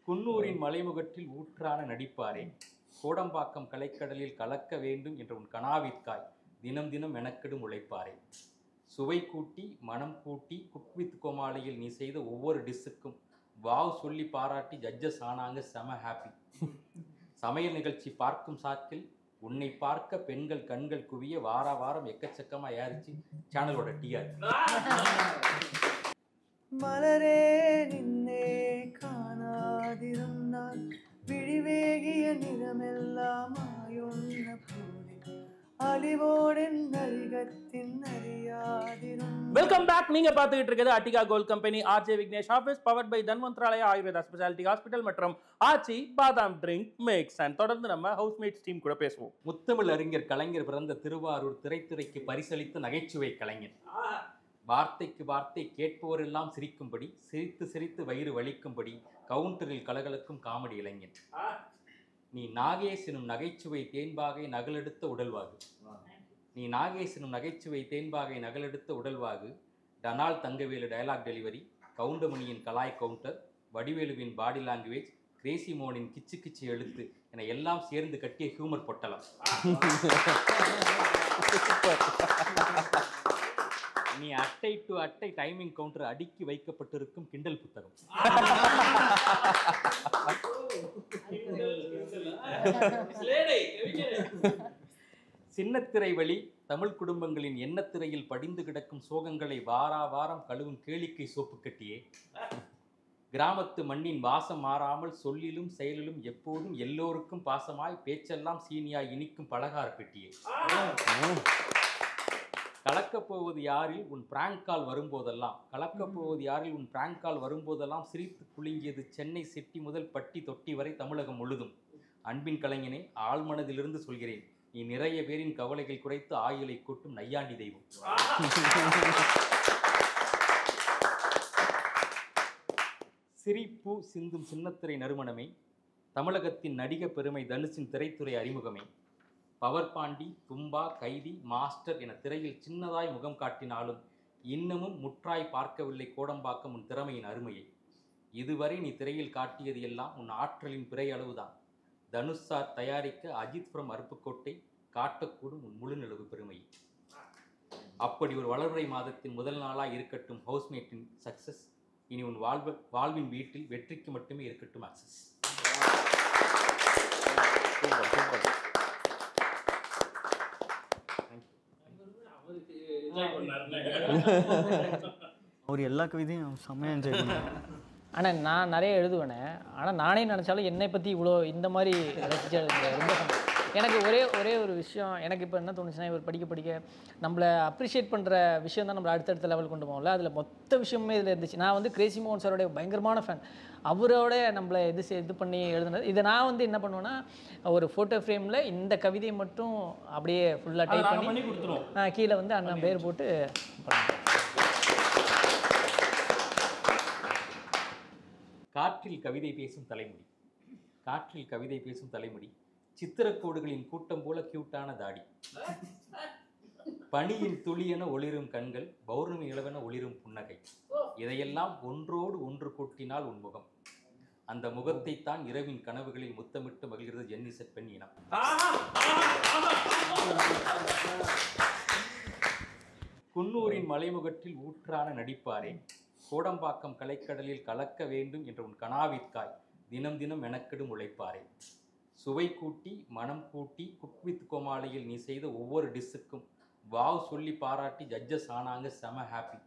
குன்னூரின் மலைமுகற்றில் ஊற்றான நடிப்பாரே, கோடம்பாக்கம் கலைக்கடலில் கலக்க வேண்டும் என்ற உன் கனாவிற்காய் தினம் தினம் மெனக்கெடும் உழைப்பாரே, சுவை கூட்டி மனம் கூட்டி குக் வித் கோமாளியில் நீ செய்த ஒவ்வொரு டிஷ்ஷுக்கும் வாவ் சொல்லி பாராட்டி ஜட்ஜஸ் ஆனாங்க, செம ஹாப்பி. சமையல் நிகழ்ச்சி பார்க்கும் சாக்கில் உன்னை பார்க்க பெண்கள் கண்கள் குவிய வார வாரம் எக்கச்சக்கமா ஏறிச்சு சேனலோட டிஆர். மலரே நின்னே காணாதிருந்தால் விழிவேகிய நிறமெல்லாம் ஆயுள்ள போதே அலிவோடன் நரிகத்தின் அறியாதிரும். Welcome back. நீங்க பார்த்துக்கிட்டு இருக்கிறது Attica gold company RJ Vignesh office, powered by Dhanvantralaya Ayurveda speciality hospital மற்றும் ஆச்சி பாதாம் ட்ரிங்க் மிக்ஸ். அண்ட் தொடர்ந்து நம்ம ஹவுஸ்மேட்ஸ் டீம் கூட பேசுவோம். முத்தமிழ் அறிஞர் கலைஞர் பிறந்த திருவாரூர் திரைத்துறைக்கு பரிசளித்த நகைச்சுவை கலைஞர். வார்த்தைக்கு வார்த்தை கேட்பவரெல்லாம் சிரிக்கும்படி, சிரித்து சிரித்து வயிறு வலிக்கும்படி கவுண்டரில் கலகலக்கும் காமெடி இளைஞன். நீ நாகேஷ் எனும் நகைச்சுவை தேன்பாகை நகலெடுத்த உடல்வாகு. நீ நாகேஷ் எனும் நகைச்சுவை தேன்பாகை நகலெடுத்த உடல்வாகு. டனால் தங்கவேலு டயலாக் டெலிவரி, கவுண்டமணியின் கலாய் கவுண்டர், வடிவேலுவின் பாடி லாங்குவேஜ், கிரேசி மோனின் கிச்சு கிச்சு எழுத்து என எல்லாம் சேர்ந்து கட்டிய ஹியூமர் பொட்டலம். நீ அட்டை டு அட்டை டைமிங் கவுண்டர் அடுக்கி வைக்கப்பட்டிருக்கும் கிண்டல் புத்தகம். சின்னத்திரை வழி தமிழ் குடும்பங்களின் எண்ணத்திரையில் படிந்து கிடக்கும் சோகங்களை வாரா வாரம் கழுவும் கேளிக்கை சோப்பு கட்டியே, கிராமத்து மண்ணின் வாசம் மாறாமல் சொல்லிலும் செயலிலும் எப்போதும் எல்லோருக்கும் பாசமாய் பேச்செல்லாம் சீனியாய் இனிக்கும் பலகார பெட்டியே, கலக்கப்போவது யாரில் உன் பிராங்க் கால் வரும்போதெல்லாம் சிரித்து குலுங்கியது சென்னை சிட்டி முதல் பட்டி தொட்டி வரை தமிழகம் முழுதும். அன்பின் கலைஞனே, ஆழ்மனதிலிருந்து சொல்கிறேன், நீ நிறைய பேரின் கவலைகள் குறைத்து ஆயுளை கூட்டும் நையாண்டி தெய்வம். சிரிப்பு சிந்தும் சின்னத்திரை நறுமணமே, தமிழகத்தின் நடிக பெருமை தனுஷின் திரைத்துறை அறிமுகமே, பவர் பாண்டி, தும்பா, கைதி, மாஸ்டர் என திரையில் சின்னதாய் முகம் காட்டினாலும் இன்னமும் முற்றாய் பார்க்கவில்லை கோடம்பாக்கம் உன் திறமையின் அருமையை. இதுவரை நீ திரையில் காட்டியது எல்லாம் உன் ஆற்றலின் பிறை அளவுதான். தனுஷ் சார் தயாரிக்க அஜித் ஃப்ரம் அருப்புக்கோட்டை காட்டக்கூடும் உன் முழு நிலவு பெருமையை. அப்படி ஒரு வளர்றை மாதத்தின் முதல் நாளாக இருக்கட்டும் ஹவுஸ்மேட்டின் சக்சஸ். இனி உன் வாழ்வின் வீட்டில் வெற்றிக்கு மட்டுமே இருக்கட்டும் அக்சஸ். அவர் எல்லா கவிதையும் செம்மையாக என்ஜாய் பண்ணுவார். ஆனால் நான் நிறைய எழுதுவேனே, ஆனால் நானே நினச்சாலும் என்னை பற்றி இவ்வளோ இந்த மாதிரி ரசிச்சு ரொம்ப எனக்கு ஒரே ஒரு விஷயம் எனக்கு இப்போ என்ன தோணுச்சுன்னா, இவர் படிக்க நம்மளை அப்ரிஷியேட் பண்ணுற விஷயம் தான் நம்மளை அடுத்தடுத்த லெவல் கொண்டு போகல. அதில் மொத்த விஷயமே இதில் இருந்துச்சு. நான் வந்து கிரேசி மோகன் சாரோடைய பயங்கரமான ஃபேன். அவரோட நம்மளை இது பண்ணி எழுதுனது. இதை நான் என்ன பண்ணுவேன்னா, ஒரு ஃபோட்டோ ஃப்ரேமில் இந்த கவிதையை மட்டும் அப்படியே ஃபுல்லாக டைப் பண்ணி கொடுத்துருவோம். கீழே அண்ணன் பேர் போட்டு பண்ணுவேன். காற்றில் கவிதை பேசும் தலைமுடி, சித்திரக்கோடுகளின் கூட்டம் போல கியூட்டான தாடி, பனியின் துளியென ஒளிரும் கண்கள், பௌர்ணமி இளவென ஒளிரும் புன்னகை, இதையெல்லாம் ஒன்றோடு ஒன்று கூட்டினால் உன் முகம். அந்த முகத்தைத்தான் இரவின் கனவுகளில் முத்தமிட்டு மகிழ்கிறது ஜென்னிசெட் பெண் இனம். குன்னூரின் மலைமுகற்றில் ஊற்றான நடிப்பாரே, கோடம்பாக்கம் கலைக்கடலில் கலக்க வேண்டும் என்ற உன் கனாவிற்காய் தினம் தினம் மெனக்கெடும் உழைப்பாரே, சுவை கூட்டி மனம் கூட்டி குக் வித் கோமாளியில் நீ செய்த ஒவ்வொரு டிஷ்ஷுக்கும் வாவ் சொல்லி பாராட்டி ஜட்ஜஸ் ஆனாங்க, செம ஹாப்பி.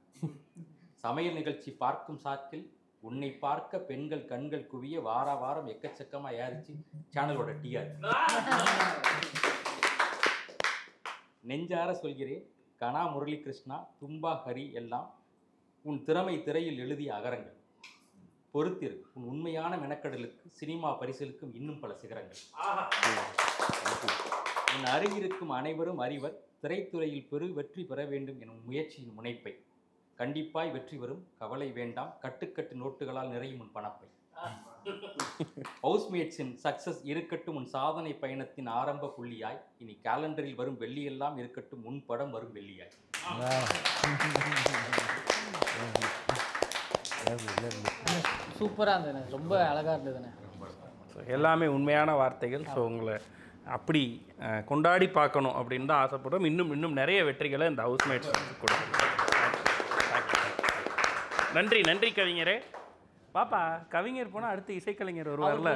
சமையல் நிகழ்ச்சி பார்க்கும் சாக்கில் உன்னை பார்க்க பெண்கள் கண்கள் குவிய வார வாரம் எக்கச்சக்கமா ஏறிச்சு சேனலோட டிஆர். நெஞ்சார சொல்கிறேன், கனா முரளி கிருஷ்ணா, தும்பா ஹரி எல்லாம் உன் திறமை திரையில் எழுதிய அகரங்கள். பொறுத்திரு, உன் உண்மையான மெனக்கடலுக்கு சினிமா பரிசலுக்கும் இன்னும் பல சிகரங்கள். உன் அருகிருக்கும் அனைவரும் அறிவர், திரைத்துறையில் வெற்றி பெற வேண்டும் எனும் முயற்சியின் முனைப்பை. கண்டிப்பாய் வெற்றி வரும், கவலை வேண்டாம், கட்டுக்கட்டு நோட்டுகளால் நிறையும் உன் பணப்பை. ஹவுஸ்மேட்ஸின் சக்சஸ் இருக்கட்டும் உன் சாதனை பயணத்தின் ஆரம்ப புள்ளியாய். இனி கேலண்டரில் வரும் வெள்ளியெல்லாம் இருக்கட்டும் உன் படம் வரும் வெள்ளியாய். சூப்பராக இருந்ததுண்ணே, ரொம்ப அழகாக இருந்ததுண்ணே. ஸோ எல்லாமே உண்மையான வார்த்தைகள். ஸோ உங்களை அப்படி கொண்டாடி பார்க்கணும் அப்படின்னு தான் ஆசைப்படுறோம். இன்னும் நிறைய வெற்றிகளை இந்த ஹவுஸ்மேட்ஸ் கொடுக்கணும். நன்றி நன்றி கவிஞரே. பாப்பா கவிஞர் போனால் அடுத்து இசைக்கலைஞர் வருவார்ல,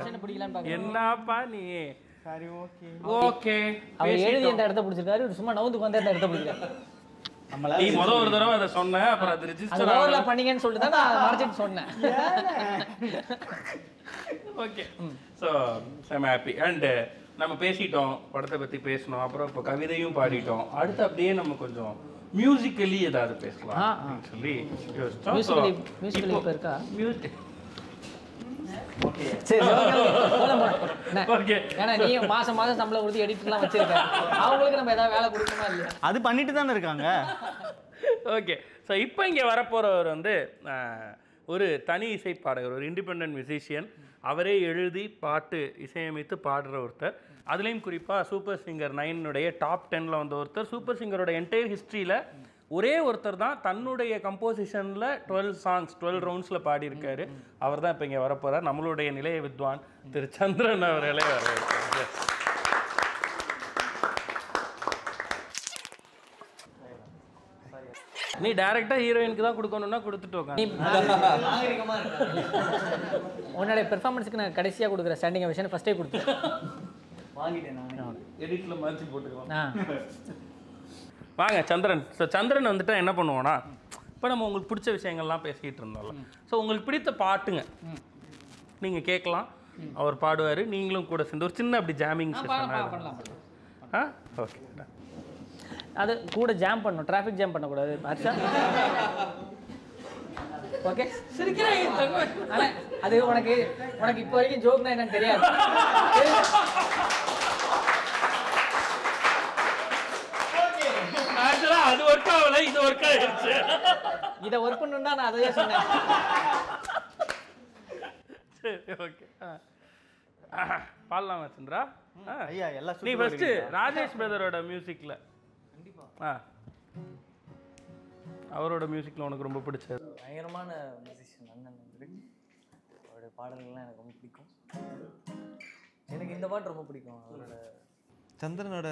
என்னப்பா நீ? சரி, ஓகே ஓகே. அவர் எழுதி இந்த இடத்த பிடிச்சிருக்காரு, இவர் சும்மா நவுந்து வந்து இந்த இடத்த பிடிச்சிருக்காரு. நீ ஒரு தடவை அதை சொன்ன, அப்புறம் அது ரிஜிஸ்டர் ஓவர்லாப் பண்ணீங்கன்னு சொல்லிட்டு தான் நான் மறைச்சிட்டு சொன்னேன். Okay. So I'm happy. And நம்ம பேசிட்டோம், படத்தை பற்றி பேசணும், அப்புறம் இப்போ கவிதையும் பாடிட்டோம். அடுத்து அப்படியே நம்ம கொஞ்சம் மியூசிக்கலி ஏதாவது பேசலாம் அப்படின்னு சொல்லி யோசிச்சோம். மியூசிக்கலி இப்போ இருக்கா? சரி, ஓகே. ஏன்னா நீ மாசம் சம்பளம் கொடுத்து எடிட்லாம் வச்சிருக்க, அவங்களுக்கு நம்ம ஏதாவது வேலை கொடுக்கணுமா இல்லையா? அது பண்ணிட்டு தானே இருக்காங்க. ஓகே. ஸோ இப்போ இங்கே வரப்போகிறவர் வந்து ஒரு தனி இசை பாடகர், ஒரு இண்டிபெண்ட் மியூசிஷியன். அவரே எழுதி பாட்டு இசையமைத்து பாடுற ஒருத்தர். அதுலேயும் குறிப்பாக சூப்பர் சிங்கர் 9 டாப் 10 வந்த ஒருத்தர். சூப்பர் சிங்கரோட என்டையர் ஹிஸ்ட்ரியில் ஒரே ஒருத்தர் தான் தன்னுடைய கம்போசிஷனில் 12 சாங்ஸ் 12 ரவுண்ட்ஸில் பாடியிருக்காரு. அவர் தான் இப்போ இங்கே வரப்போகிறார். நம்மளுடைய நிலைய வித்வான் திரு சந்திரன் அவர்களே வரவேற்கிறார். நீ டைரக்டா ஹீரோயினுக்கு தான் கொடுக்கணும்னா கொடுத்துட்டு உட்காந்து. உன்னோட பெர்ஃபார்மன்ஸுக்கு நான் கடைசியாக கொடுக்குற ஸ்டாண்டிங் விஷயம் ஃபஸ்ட்டே கொடுத்தேன், வாங்கிட்டேன் நான். எடிட்ல மாற்றி போட்டுக்கலாம். வாங்க சந்திரன். ஸோ சந்திரன் வந்துட்டு என்ன பண்ணுவோன்னா, இப்போ நம்ம உங்களுக்கு பிடிச்ச விஷயங்கள்லாம் பேசிக்கிட்டு இருந்தோம்ல. ஸோ உங்களுக்கு பிடித்த பாட்டுங்க நீங்கள் கேட்கலாம், அவர் பாடுவார், நீங்களும் கூட சேர்ந்து ஒரு சின்ன அப்படி ஜாமிங் பண்ணலாம். ஆ ஓகே. அது கூட ஜாம் பண்ணணும், டிராஃபிக் ஜாம் பண்ணக்கூடாது. அச்சா ஓகே. ஆனால் அது உனக்கு இப்போ வரைக்கும் ஜோக்னா என்னன்னு தெரியாது. அது ஒர்க் ஆகல, இது ஒர்க் ஆயிடுச்சு. இதை ஒர்க் பண்ணணும்னா நான் அதையே சொன்னேன். சரி ஓகே. பாடலாமா சந்திரா? ஐயா எல்லாம் நீ ஃபர்ஸ்ட் ராஜேஷ் பிரதரோட மியூசிக்ல அவரோட மியூசிக்ல உனக்கு ரொம்ப பிடிச்சது? பயங்கரமான மியூசிஷியன் அண்ணன் வந்து அவருடைய பாடல்கள்லாம் எனக்கு ரொம்ப பிடிக்கும். எனக்கு இந்த பாட்டு ரொம்ப பிடிக்கும். அவரோட சந்திரனோட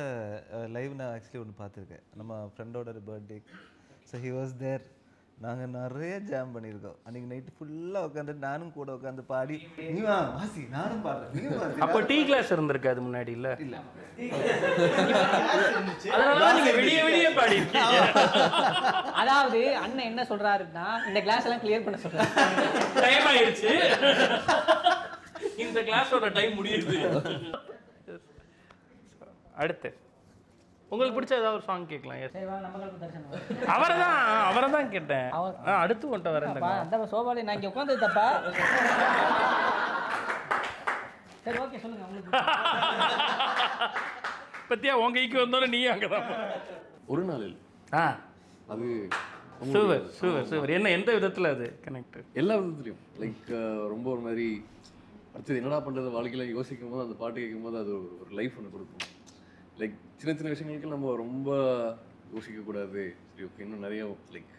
லைவ் நான் ஆக்சுவலி ஒன்று பார்த்துருக்கேன். நம்ம ஃப்ரெண்டோட birthday. So he was there. நாங்கள் நிறைய ஜாம் பண்ணியிருக்கோம். அன்றைக்கி நைட்டு ஃபுல்லாக உட்காந்து நானும் கூட உட்காந்து பாடி, நீ வாசி நானும் பாடுறேன். அப்போ டீ கிளாஸ் இருந்திருக்கு அது முன்னாடி இல்லை? இல்லை. அதனால நீங்க விடிய விடிய பாடிருக்கீங்க. அதாவது அண்ணன் என்ன சொல்றாருன்னா, இந்த கிளாஸ் எல்லாம் கிளியர் பண்ண சொல்றாரு. டைம் ஆயிடுச்சு, இந்த கிளாஸோட டைம் முடியுது. அடுத்து உங்களுக்கு பிடிச்ச ஏதாவது ஒரு சாங் கேட்கலாம். அவரை தான் கேட்டேன். அடுத்து கொண்டு வரேன். அந்த சோபாலே நான் இங்கே உட்காந்து தப்பா? சரி ஓகே சொல்லுங்க. உங்களுக்கு பத்தியா உங்க கைக்கு வந்தோட நீ அங்கதான் ஒரு நாளில் அது சூப்பர் சூப்பர் சூப்பர். என்ன எந்த விதத்துல அது கனெக்ட்? எல்லா விதத்துலையும் லைக் ரொம்ப ஒரு மாதிரி அடுத்தது என்னடா பண்ணுறது வாழ்க்கையில் யோசிக்கும் போது அந்த பாட்டு கேட்கும் போது அது ஒரு லைஃப் ஒன்று கொடுக்கும். லைக் சின்ன சின்ன விஷயங்களுக்கு நம்ம ரொம்ப யோசிக்கக்கூடாது. சரி ஓகே, இன்னும் நிறைய லைக்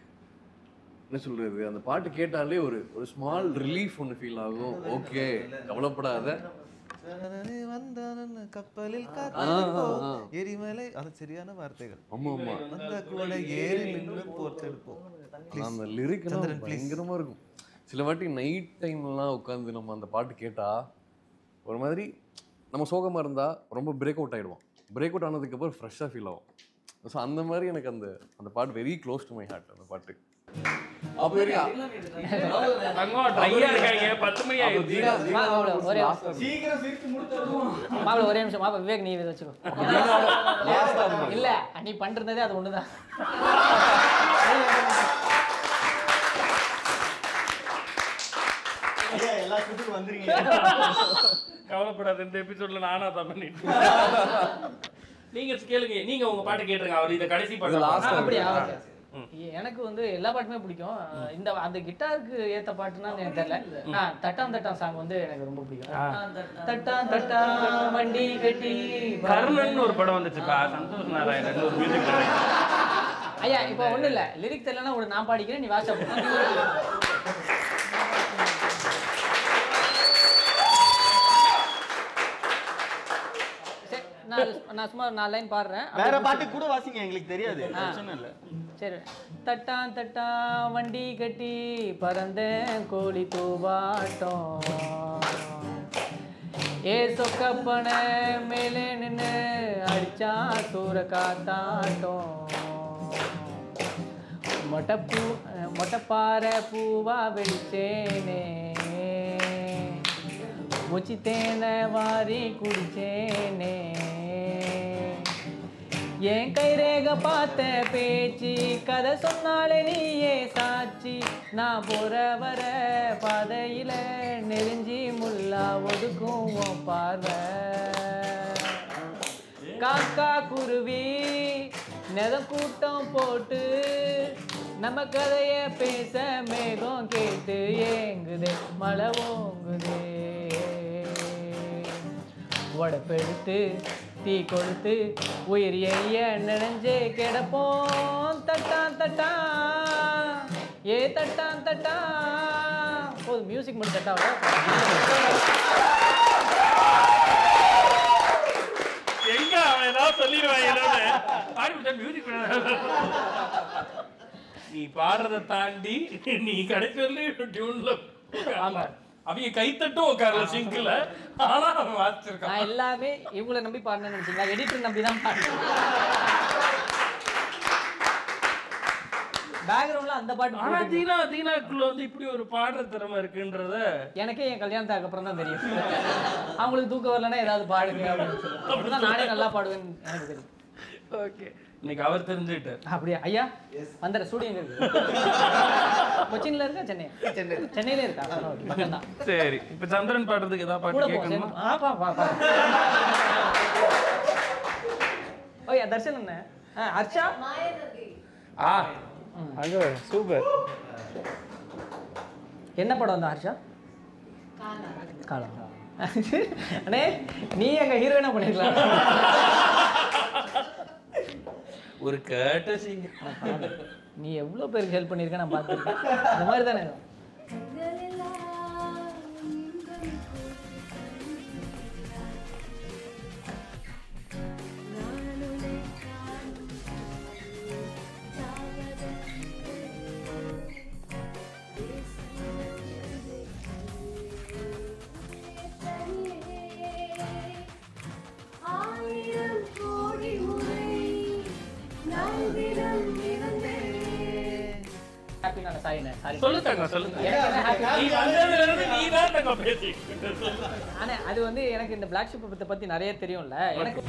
என்ன சொல்கிறது, அந்த பாட்டு கேட்டாலே ஒரு ஸ்மால் ரிலீஃப் ஒன்று ஃபீல் ஆகும். ஓகே கவலைப்படாத கப்பலில் எரிமலை, அது சரியான வார்த்தைகள். ஆமா ஆமா, அந்த கூட ஏறி நின்று போர்த்தெடுப்போம். அந்த லிரிக் பயங்கரமா இருக்கும். சில வாட்டி நைட் டைம்லாம் உட்காந்து நம்ம அந்த பாட்டு கேட்டா ஒரு மாதிரி நம்ம சோகமா இருந்தா ரொம்ப பிரேக் அவுட் ஆயிடுவோம். பிரேக் அவுட் ஆனதுக்கப்புறம் ஃப்ரெஷ்ஷாக ஃபீல் ஆகும். ஸோ அந்த மாதிரி எனக்கு அந்த பாட்டு very close to my heart. அந்த பாட்டு ஒரே நிமிஷம் மாப்பிள்ள விவேக், நீ வச்சுக்கோ. இல்ல நீ பண்றதே அது ஒண்ணுதான். எல்லா சுட்டுக்கு வந்துருங்க. கவலைப்படாத, இந்த எபிசோட்ல நானா தான் பண்ணிட்டு. நீங்க கேளுங்க, நீங்க உங்க பாட்டு கேட்டுருங்க. அவர் இத கடைசி பாட்டு. அப்படியா? எனக்கு வந்து எல்லா பாட்டுமே பிடிக்கும். இந்த அந்த கிட்டாருக்கு ஏத்த பாட்டுன்னா எனக்கு தெரியல. தட்டாம் தட்டாம் சாங் வந்து எனக்கு ரொம்ப பிடிக்கும். தட்டாம் தட்டாம் வண்டி கட்டி கர்ணன் ஒரு படம் வந்துச்சுப்பா, சந்தோஷ் நாராயணன் ஒரு மியூசிக் டைரக்டர். ஐயா இப்போ ஒண்ணும் இல்ல, லிரிக் தெரியலன்னா ஒரு நான் பாடிக்கிறேன், நீ வாட்ஸ்அப் நான் சும்மா 4 லைன் பாடுறேன். வேற பாட்டு கூட வாசிங்க, எங்களுக்கு தெரியாது, பிரச்சனை இல்லை. சரி. தட்டான் தட்டான் வண்டி கட்டி பறந்த கோழி தூவாட்டம், ஏ சொக்கப்பன மேலே நின்று அடிச்சா சூற காத்தாட்டம், மொட்டைப்பாறை பூவா வெடிச்சேனே, மூச்சு தேனை வாரி குடிச்சேனே, என் கைரேக பார்த்த பேச்சு கதை சொன்னாலே நீயே சாட்சி, நான் போற வர பாதையில நெருஞ்சி முல்லா ஒதுக்கும் உன் பார்வை, காக்கா குருவி நெதம் கூட்டம் போட்டு நம்ம கதைய பேச மேகம் கேட்டு ஏங்குதே மழை ஓங்குதே, உடப்பெடுத்து தீ கொளுத்து உயிர் எரிய நினைஞ்சே கிடப்போம், தட்டான் தட்டான் ஏ தட்டான் தட்டான். போதும், மியூசிக் மட்டும் தட்டாவா? எங்க அவன் ஏதாவது சொல்லிடுவாங்க, மியூசிக் நீ பாடுறதை தாண்டி நீ கடைசி டியூன்ல. ஆமா, அவங்க கைத்தட்டும் உட்காரல சிங்கில், ஆனா அவன் வாசிச்சிருக்கான். நான் எல்லாமே இவங்களை நம்பி பாடினேன்னு நினைச்சீங்களா? எடிட்டர் நம்பி தான் பாடுறேன். பேக்ரவுண்ட்ல அந்த பாட்டு. ஆனா தீனாக்குள்ள வந்து இப்படி ஒரு பாடுற திறமை இருக்குன்றத எனக்கே என் கல்யாணத்துக்கு அப்புறம் தான் தெரியும். அவங்களுக்கு தூக்கம் வரலன்னா ஏதாவது பாடுங்க அப்படின்னு சொல்லுவாங்க. அப்படிதான் நானே நல்லா பாடுவேன்னு எனக்கு தெரியும். ஓகே, இன்னைக்கு அவர் தெரிஞ்சுக்கிட்டார். அப்படியா ஐயா? வந்துடுற ஸ்டூடியோ எங்க இருக்கு? கொச்சின்ல இருக்கா சென்னையா? சென்னையில இருக்கா? பக்கம் தான். சரி, இப்ப சந்திரன் பாடுறதுக்கு ஏதாவது பாட்டு கேட்கணுமா? ஓய் தர்ஷன் என்ன? அர்ச்சா அங்க சூப்பர். என்ன படம் வந்தா ஹர்ஷா? காலம். அண்ணே நீ எங்க ஹீரோயினா பண்ணிருக்கலாம். ஒரு கர்ட்டஸிங்க. நீ எவ்வளோ பேருக்கு ஹெல்ப் பண்ணியிருக்க நான் பார்த்துருக்கேன். இந்த மாதிரி தானே. அது வந்து எனக்கு இந்த பிளாக் ஷிப் பத்தி நிறைய தெரியும்ல எனக்கு.